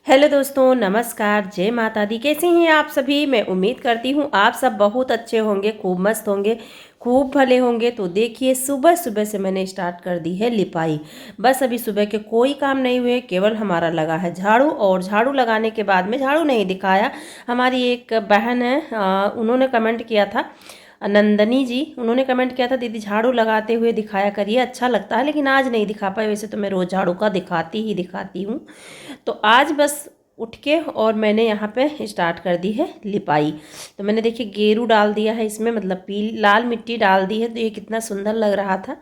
Hello दोस्तों, नमस्कार। जय माता दी। कैसे हैं आप सभी? मैं उम्मीद करती हूँ आप सब बहुत अच्छे होंगे, खूब मस्त होंगे, खूब भले होंगे। तो देखिए, सुबह सुबह से मैंने स्टार्ट कर दी है लिपाई। बस अभी सुबह के कोई काम नहीं हुए, केवल हमारा लगा है झाड़ू। और झाड़ू लगाने के बाद में झाड़ू नहीं दिखाया। हमारी एक बहन है, उन्होंने कमेंट किया था, नंदनी जी, उन्होंने कमेंट किया था, दीदी झाड़ू लगाते हुए दिखाया करिए, अच्छा लगता है। लेकिन आज नहीं दिखा पाई। वैसे तो मैं रोज़ झाड़ू का दिखाती हूँ। तो आज बस उठ के और मैंने यहाँ पे स्टार्ट कर दी है लिपाई। तो मैंने देखिए गेरू डाल दिया है इसमें, मतलब पीली लाल मिट्टी डाल दी है। तो ये कितना सुंदर लग रहा था।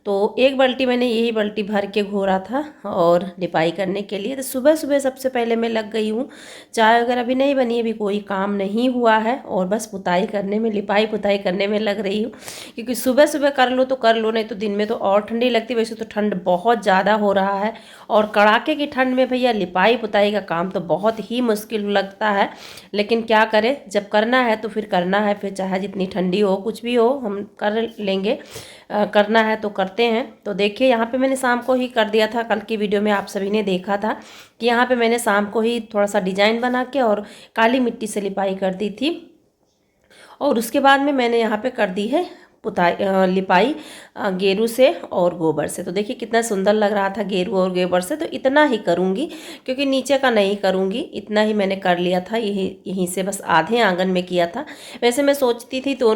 तो एक बाल्टी मैंने यही बाल्टी भर के घोरा था और लिपाई करने के लिए। तो सुबह सुबह सबसे पहले मैं लग गई हूँ। चाय वगैरह भी नहीं बनी, अभी कोई काम नहीं हुआ है और बस पुताई करने में, लिपाई पुताई करने में लग रही हूँ। क्योंकि सुबह सुबह कर लो तो कर लो, नहीं तो दिन में तो और ठंडी लगती। वैसे तो ठंड बहुत ज़्यादा हो रहा है और कड़ाके की ठंड में भैया लिपाई पुताई का काम तो बहुत ही मुश्किल लगता है। लेकिन क्या करें, जब करना है तो फिर करना है। फिर चाहे जितनी ठंडी हो, कुछ भी हो, हम कर लेंगे। करना है तो करते हैं। तो देखिए, यहाँ पे मैंने शाम को ही कर दिया था। कल की वीडियो में आप सभी ने देखा था कि यहाँ पे मैंने शाम को ही थोड़ा सा डिजाइन बना के और काली मिट्टी से लिपाई कर दी थी। और उसके बाद में मैंने यहाँ पे कर दी है पुताई, लिपाई गेरू से और गोबर से। तो देखिए कितना सुंदर लग रहा था गेरू और गोबर से। तो इतना ही करूँगी, क्योंकि नीचे का नहीं करूँगी। इतना ही मैंने कर लिया था, यहीं से बस आधे आंगन में किया था। वैसे मैं सोचती थी तो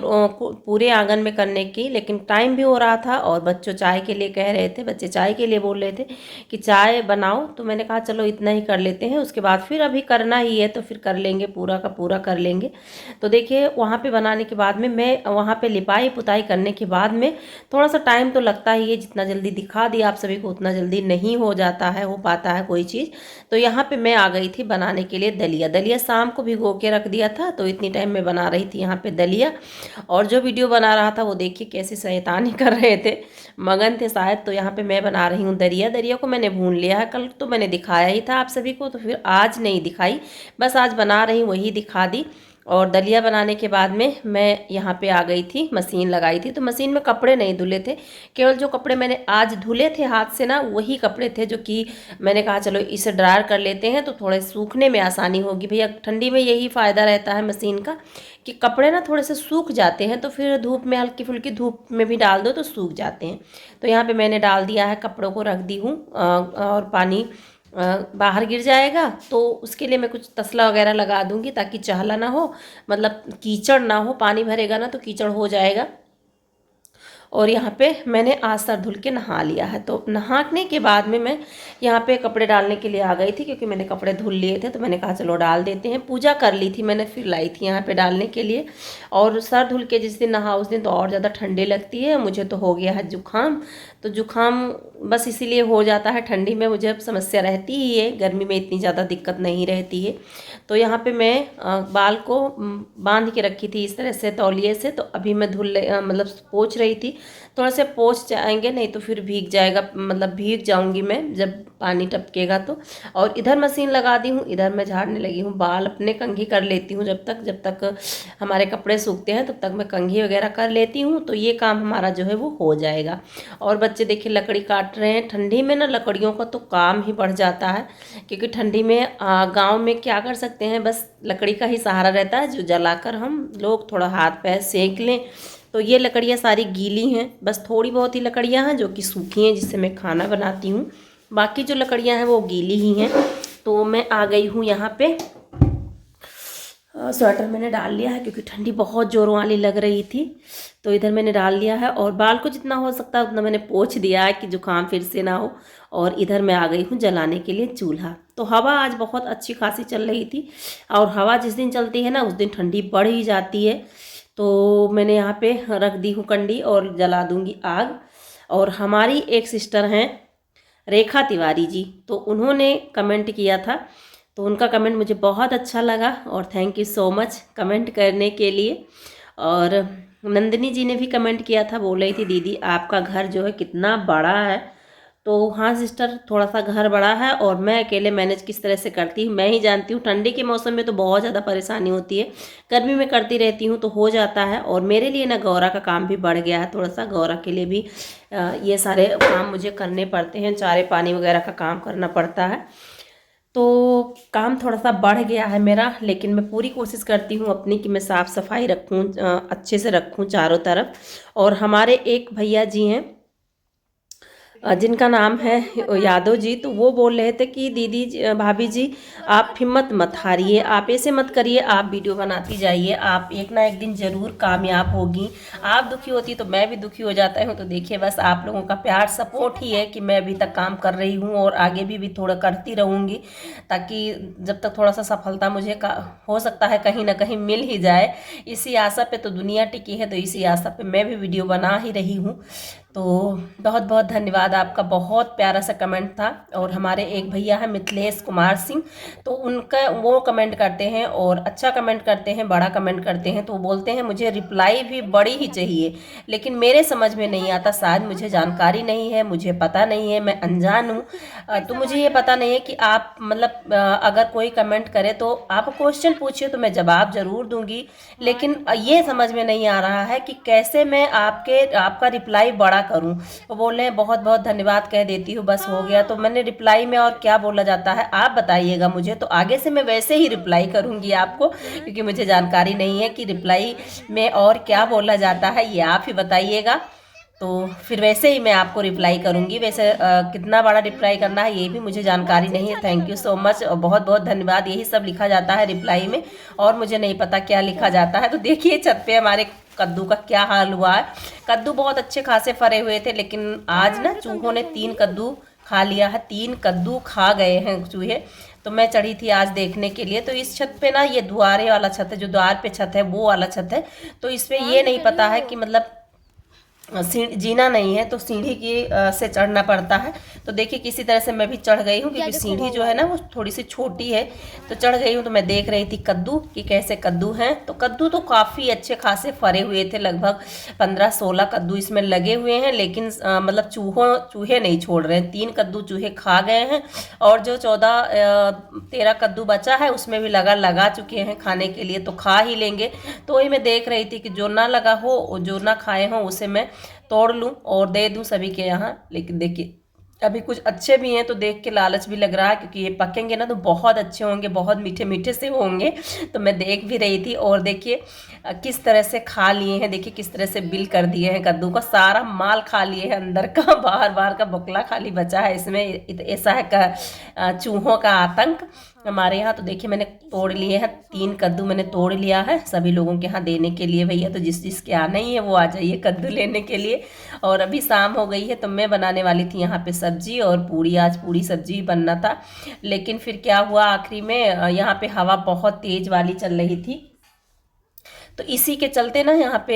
पूरे आंगन में करने की, लेकिन टाइम भी हो रहा था और बच्चों चाय के लिए कह रहे थे, बच्चे चाय के लिए बोल रहे थे कि चाय बनाओ। तो मैंने कहा चलो इतना ही कर लेते हैं, उसके बाद फिर अभी करना ही है तो फिर कर लेंगे, पूरा का पूरा कर लेंगे। तो देखिए, वहाँ पे बनाने के बाद में, मैं वहाँ पे लिपाई पुताई करने के बाद में थोड़ा सा टाइम तो लगता ही है। जितना जल्दी दिखा दिया आप सभी को, उतना जल्दी नहीं हो जाता है, हो पाता है कोई चीज़। तो यहाँ पे मैं आ गई थी बनाने के लिए दलिया। दलिया शाम को भिगो के रख दिया था, तो इतनी टाइम में बना रही थी यहाँ पे दलिया। और जो वीडियो बना रहा था वो देखिए कैसे शैतानी कर रहे थे, मगन थे शायद। तो यहाँ पे मैं बना रही हूँ दलिया। दलिया को मैंने भून लिया है, कल तो मैंने दिखाया ही था आप सभी को, तो फिर आज नहीं दिखाई, बस आज बना रही हूँ वही दिखा दी। और दलिया बनाने के बाद में मैं यहाँ पे आ गई थी, मशीन लगाई थी। तो मशीन में कपड़े नहीं धुले थे, केवल जो कपड़े मैंने आज धुले थे हाथ से ना, वही कपड़े थे जो कि मैंने कहा चलो इसे ड्रायर कर लेते हैं तो थोड़े सूखने में आसानी होगी। भैया ठंडी में यही फ़ायदा रहता है मशीन का कि कपड़े ना थोड़े से सूख जाते हैं, तो फिर धूप में, हल्की फुल्की धूप में भी डाल दो तो सूख जाते हैं। तो यहाँ पे मैंने डाल दिया है, कपड़ों को रख दी हूँ। और पानी बाहर गिर जाएगा तो उसके लिए मैं कुछ तसला वगैरह लगा दूंगी, ताकि चहला ना हो, मतलब कीचड़ ना हो। पानी भरेगा ना तो कीचड़ हो जाएगा। और यहाँ पे मैंने आज सर धुल के नहा लिया है। तो नहाने के बाद में मैं यहाँ पे कपड़े डालने के लिए आ गई थी, क्योंकि मैंने कपड़े धुल लिए थे। तो मैंने कहा चलो डाल देते हैं। पूजा कर ली थी मैंने, फिर लाई थी यहाँ पे डालने के लिए। और सर धुल के जिस दिन नहा उस दिन तो और ज़्यादा ठंडी लगती है। मुझे तो हो गया है जुकाम। तो जुकाम बस इसीलिए हो जाता है, ठंडी में मुझे अब समस्या रहती ही है, गर्मी में इतनी ज़्यादा दिक्कत नहीं रहती है। तो यहाँ पे मैं बाल को बांध के रखी थी इस तरह से तौलिए से। तो अभी मैं मतलब पोंछ रही थी। थोड़ा से पोंछ जाएंगे, नहीं तो फिर भीग जाएगा, मतलब भीग जाऊंगी मैं जब पानी टपकेगा तो। और इधर मशीन लगा दी हूँ, इधर मैं झाड़ने लगी हूँ। बाल अपने कंघी कर लेती हूँ, जब तक हमारे कपड़े सूखते हैं तब तक मैं कंघी वगैरह कर लेती हूँ। तो ये काम हमारा जो है वो हो जाएगा। और बच्चे देखिए लकड़ी काट रहे हैं। ठंडी में ना लकड़ियों का तो काम ही बढ़ जाता है, क्योंकि ठंडी में गांव में क्या कर सकते हैं, बस लकड़ी का ही सहारा रहता है, जो जलाकर हम लोग थोड़ा हाथ पैर सेक लें। तो ये लकड़ियाँ सारी गीली हैं, बस थोड़ी बहुत ही लकड़ियाँ हैं जो कि सूखी हैं, जिससे मैं खाना बनाती हूँ। बाकी जो लकड़ियाँ हैं वो गीली ही हैं। तो मैं आ गई हूँ यहाँ पे। स्वेटर मैंने डाल लिया है, क्योंकि ठंडी बहुत जोरों वाली लग रही थी। तो इधर मैंने डाल लिया है और बाल को जितना हो सकता है उतना मैंने पोंछ दिया है कि जुकाम फिर से ना हो। और इधर मैं आ गई हूँ जलाने के लिए चूल्हा। तो हवा आज बहुत अच्छी खासी चल रही थी, और हवा जिस दिन चलती है ना उस दिन ठंडी बढ़ ही जाती है। तो मैंने यहाँ पे रख दी हूँ कंडी और जला दूँगी आग। और हमारी एक सिस्टर हैं रेखा तिवारी जी, तो उन्होंने कमेंट किया था। तो उनका कमेंट मुझे बहुत अच्छा लगा और thank you so much comment करने के लिए। और नंदिनी जी ने भी कमेंट किया था, बोल रही थी दीदी आपका घर जो है कितना बड़ा है। तो हाँ सिस्टर, थोड़ा सा घर बड़ा है और मैं अकेले मैनेज किस तरह से करती हूँ मैं ही जानती हूँ। ठंडी के मौसम में तो बहुत ज़्यादा परेशानी होती है, गर्मी में करती रहती हूँ तो हो जाता है। और मेरे लिए ना गौरा का काम भी बढ़ गया है थोड़ा सा। गौरा के लिए भी ये सारे काम मुझे करने पड़ते हैं, चारे पानी वगैरह का काम करना पड़ता है। तो काम थोड़ा सा बढ़ गया है मेरा, लेकिन मैं पूरी कोशिश करती हूँ अपनी कि मैं साफ़ सफाई रखूँ, अच्छे से रखूँ चारों तरफ। और हमारे एक भैया जी हैं जिनका नाम है यादव जी, तो वो बोल रहे थे कि दीदी भाभी जी आप हिम्मत मत हारिए, आप ऐसे मत करिए, आप वीडियो बनाती जाइए, आप एक ना एक दिन ज़रूर कामयाब होगी। आप दुखी होती तो मैं भी दुखी हो जाता हूँ। तो देखिए बस आप लोगों का प्यार सपोर्ट ही है कि मैं अभी तक काम कर रही हूँ और आगे भी थोड़ा करती रहूँगी, ताकि जब तक थोड़ा सा सफलता मुझे हो सकता है कहीं ना कहीं मिल ही जाए। इसी आशा पे तो दुनिया टिकी है, तो इसी आशा पे मैं भी वीडियो बना ही रही हूँ। तो बहुत बहुत धन्यवाद आपका, बहुत प्यारा सा कमेंट था। और हमारे एक भैया हैं मिथिलेश कुमार सिंह, तो उनका वो कमेंट करते हैं और अच्छा कमेंट करते हैं, बड़ा कमेंट करते हैं। तो वो बोलते हैं मुझे रिप्लाई भी बड़ी ही चाहिए, लेकिन मेरे समझ में नहीं आता, शायद मुझे जानकारी नहीं है, मुझे पता नहीं है, मैं अनजान हूँ। तो मुझे ये पता नहीं है कि आप मतलब अगर कोई कमेंट करे तो आप क्वेश्चन पूछिए तो मैं जवाब ज़रूर दूंगी, लेकिन ये समझ में नहीं आ रहा है कि कैसे मैं आपका रिप्लाई बड़ा करूं। वो बोल रहे हैं बहुत बहुत धन्यवाद कह देती हूँ, बस हो गया। तो मैंने रिप्लाई में और क्या बोला जाता है आप बताइएगा मुझे, तो आगे से मैं वैसे ही रिप्लाई करूंगी आपको, क्योंकि मुझे जानकारी नहीं है कि रिप्लाई में और क्या बोला जाता है, ये आप ही बताइएगा। तो फिर वैसे ही मैं आपको रिप्लाई करूंगी। वैसे कितना बड़ा रिप्लाई करना है ये भी मुझे जानकारी नहीं है। थैंक यू सो मच, बहुत बहुत धन्यवाद, यही सब लिखा जाता है रिप्लाई में, और मुझे नहीं पता क्या लिखा जाता है। तो देखिए छत पे हमारे कद्दू का क्या हाल हुआ है। कद्दू बहुत अच्छे खासे फरे हुए थे, लेकिन आज ना चूहों ने 3 कद्दू खा लिया है, 3 कद्दू खा गए हैं चूहे। तो मैं चढ़ी थी आज देखने के लिए। तो इस छत पे ना, ये द्वारे वाला छत है, जो द्वार पे छत है वो वाला छत है। तो इसमें ये नहीं पता है कि मतलब जीना नहीं है, तो सीढ़ी की से चढ़ना पड़ता है। तो देखिए किसी तरह से मैं भी चढ़ गई हूँ, क्योंकि सीढ़ी जो है ना वो थोड़ी सी छोटी है, तो चढ़ गई हूँ। तो मैं देख रही थी कद्दू कि कैसे कद्दू हैं। तो कद्दू तो काफ़ी अच्छे खासे फरे हुए थे, लगभग 15-16 कद्दू इसमें लगे हुए हैं, लेकिन मतलब चूहे नहीं छोड़ रहे हैं। 3 कद्दू चूहे खा गए हैं, और जो 14-13 कद्दू बचा है उसमें भी लगा चुके हैं खाने के लिए, तो खा ही लेंगे। तो वही मैं देख रही थी कि जो ना लगा हो, जो ना खाए हों, उसे मैं तोड़ लूं और दे दूं सभी के यहाँ। लेकिन देखिए अभी कुछ अच्छे भी हैं, तो देख के लालच भी लग रहा है, क्योंकि ये पकेंगे ना तो बहुत अच्छे होंगे, बहुत मीठे मीठे से होंगे। तो मैं देख भी रही थी। और देखिए किस तरह से खा लिए हैं, देखिए किस तरह से बिल कर दिए हैं कद्दू का, सारा माल खा लिए हैं अंदर का, बाहर बाहर का बकला खाली बचा है इसमें। ऐसा है चूहों का आतंक हमारे यहाँ। तो देखिए मैंने तोड़ लिए हैं, 3 कद्दू मैंने तोड़ लिया है सभी लोगों के यहाँ देने के लिए। भैया तो जिस जिसके आना ही है वो आ जाइए कद्दू लेने के लिए। और अभी शाम हो गई है, तो मैं बनाने वाली थी यहाँ पे सब्जी और पूड़ी। आज पूड़ी सब्जी बनना था, लेकिन फिर क्या हुआ आखिरी में, यहाँ पे हवा बहुत तेज वाली चल रही थी, तो इसी के चलते ना यहाँ पे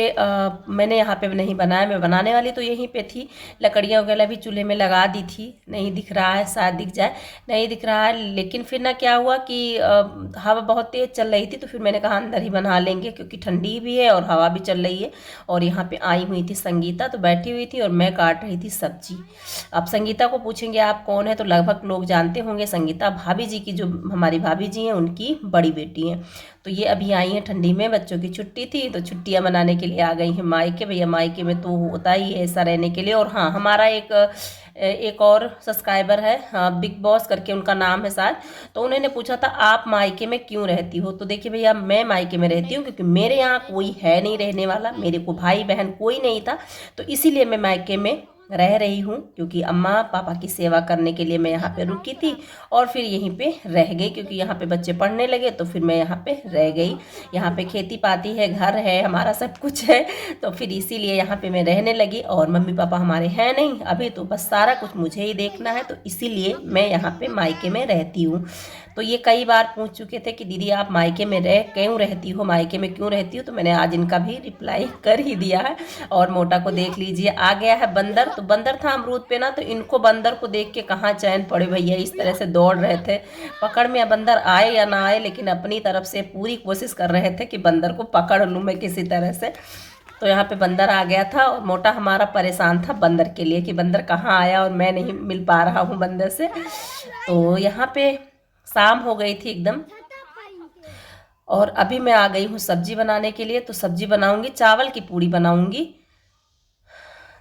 मैंने यहाँ पे नहीं बनाया। मैं बनाने वाली तो यहीं पे थी, लकड़ियाँ वगैरह भी चूल्हे में लगा दी थी। नहीं दिख रहा है, शायद दिख जाए, नहीं दिख रहा है। लेकिन फिर ना क्या हुआ कि हवा बहुत तेज़ चल रही थी, तो फिर मैंने कहा अंदर ही बना लेंगे, क्योंकि ठंडी भी है और हवा भी चल रही है। और यहाँ पे आई हुई थी संगीता, तो बैठी हुई थी और मैं काट रही थी सब्जी। अब संगीता को पूछेंगे आप कौन है, तो लगभग लोग जानते होंगे, संगीता भाभी जी की, जो हमारी भाभी जी हैं उनकी बड़ी बेटी हैं। तो ये अभी आई हैं ठंडी में, बच्चों की छुट्टी थी, तो छुट्टियां मनाने के लिए आ गई हैं मायके। भैया मायके में तो होता ही है ऐसा रहने के लिए। और हाँ, हमारा एक और सब्सक्राइबर है, हाँ बिग बॉस करके उनका नाम है शायद, तो उन्होंने पूछा था आप मायके में क्यों रहती हो। तो देखिए भैया मैं मायके में रहती हूँ क्योंकि मेरे यहाँ कोई है नहीं रहने वाला, मेरे को भाई बहन कोई नहीं था, तो इसीलिए मैं मायके में रह रही हूँ। क्योंकि अम्मा पापा की सेवा करने के लिए मैं यहाँ पे रुकी थी और फिर यहीं पे रह गई, क्योंकि यहाँ पे बच्चे पढ़ने लगे तो फिर मैं यहाँ पे रह गई। यहाँ पे खेती पाती है, घर है हमारा, सब कुछ है, तो फिर इसीलिए यहाँ पे मैं रहने लगी। और मम्मी पापा हमारे हैं नहीं अभी, तो बस सारा कुछ मुझे ही देखना है, तो इसीलिए मैं यहाँ पे मायके में रहती हूँ। तो ये कई बार पूछ चुके थे कि दीदी आप मायके में क्यों रहती हो, मायके में क्यों रहती हो, तो मैंने आज इनका भी रिप्लाई कर ही दिया है। और मोटा को देख लीजिए, आ गया है बंदर, तो बंदर था अमरूद पे ना, तो इनको बंदर को देख के कहाँ चैन पड़े भैया, इस तरह से दौड़ रहे थे पकड़ में। बंदर आए या ना आए, लेकिन अपनी तरफ से पूरी कोशिश कर रहे थे कि बंदर को पकड़ लूँ मैं किसी तरह से। तो यहाँ पे बंदर आ गया था, और मोटा हमारा परेशान था बंदर के लिए कि बंदर कहाँ आया और मैं नहीं मिल पा रहा हूँ बंदर से। तो यहाँ पे शाम हो गई थी एकदम, और अभी मैं आ गई हूँ सब्जी बनाने के लिए। तो सब्जी बनाऊंगी, चावल की पूड़ी बनाऊंगी।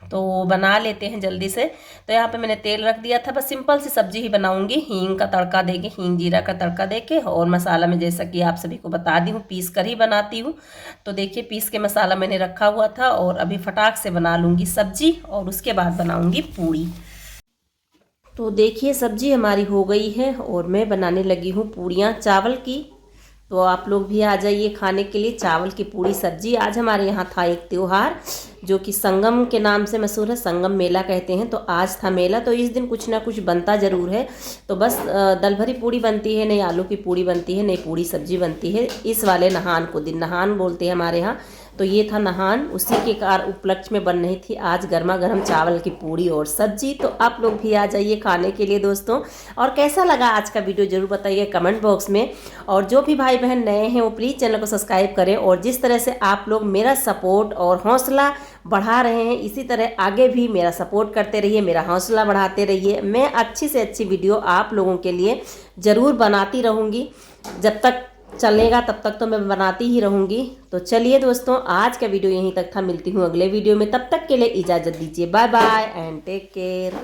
तो बना लेते हैं जल्दी से। तो यहाँ पे मैंने तेल रख दिया था, बस सिंपल सी सब्जी ही बनाऊंगी, हींग का तड़का देके, हींग जीरा का तड़का देके। और मसाला में जैसा कि आप सभी को बता दी हूँ पीस कर ही बनाती हूँ। तो देखिए पीस के मसाला मैंने रखा हुआ था और अभी फटाक से बना लूँगी सब्जी और उसके बाद बनाऊँगी पूड़ी। तो देखिए सब्जी हमारी हो गई है और मैं बनाने लगी हूँ पूड़ियाँ चावल की। तो आप लोग भी आ जाइए खाने के लिए चावल की पूड़ी सब्जी। आज हमारे यहाँ था एक त्यौहार जो कि संगम के नाम से मशहूर है, संगम मेला कहते हैं। तो आज था मेला, तो इस दिन कुछ ना कुछ बनता ज़रूर है। तो बस दल भरी पूड़ी बनती है, नहीं आलू की पूड़ी बनती है, नहीं पूड़ी सब्जी बनती है इस वाले नहान को दिन, नहान बोलते हैं हमारे यहाँ। तो ये था नहान, उसी के उपलक्ष्य में बन रही थी आज गर्मा गर्म चावल की पूड़ी और सब्जी। तो आप लोग भी आ जाइए खाने के लिए दोस्तों। और कैसा लगा आज का वीडियो ज़रूर बताइए कमेंट बॉक्स में। और जो भी भाई बहन नए हैं वो प्लीज़ चैनल को सब्सक्राइब करें। और जिस तरह से आप लोग मेरा सपोर्ट और हौसला बढ़ा रहे हैं, इसी तरह आगे भी मेरा सपोर्ट करते रहिए, मेरा हौसला बढ़ाते रहिए। मैं अच्छी से अच्छी वीडियो आप लोगों के लिए ज़रूर बनाती रहूँगी, जब तक चलेगा तब तक तो मैं बनाती ही रहूँगी। तो चलिए दोस्तों आज का वीडियो यहीं तक था, मिलती हूँ अगले वीडियो में, तब तक के लिए इजाज़त दीजिए, bye bye and take care.